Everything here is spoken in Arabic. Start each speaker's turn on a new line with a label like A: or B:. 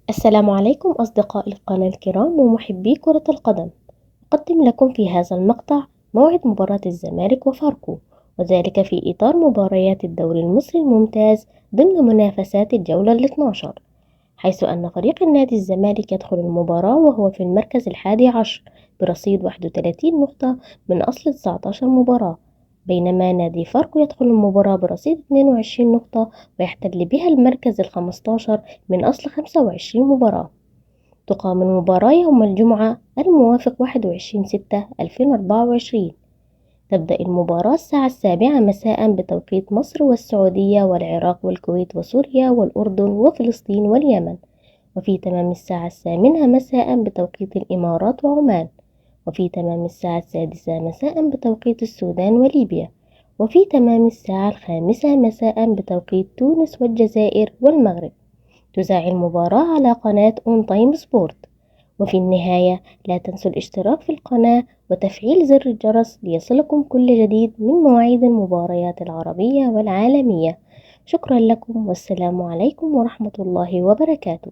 A: السلام عليكم أصدقاء القناة الكرام ومحبي كرة القدم. أقدم لكم في هذا المقطع موعد مباراة الزمالك وفاركو، وذلك في إطار مباريات الدوري المصري الممتاز ضمن منافسات الجولة ال12، حيث أن فريق النادي الزمالك يدخل المباراة وهو في المركز ال11 برصيد 31 نقطة من أصل 19 مباراة، بينما نادي فاركو يدخل المباراة برصيد 22 نقطة ويحتل بها المركز ال15 من أصل 25 مباراة. تقام المباراة يوم الجمعة الموافق 21/6/2024. تبدأ المباراة الساعة 7 مساء بتوقيت مصر والسعودية والعراق والكويت وسوريا والأردن وفلسطين واليمن، وفي تمام الساعة 8 مساء بتوقيت الإمارات وعمان، وفي تمام الساعة 6 مساء بتوقيت السودان وليبيا، وفي تمام الساعة 5 مساء بتوقيت تونس والجزائر والمغرب. تذاع المباراة على قناة أون تايم سبورت. وفي النهاية لا تنسوا الاشتراك في القناة وتفعيل زر الجرس ليصلكم كل جديد من مواعيد المباريات العربية والعالمية. شكرا لكم والسلام عليكم ورحمة الله وبركاته.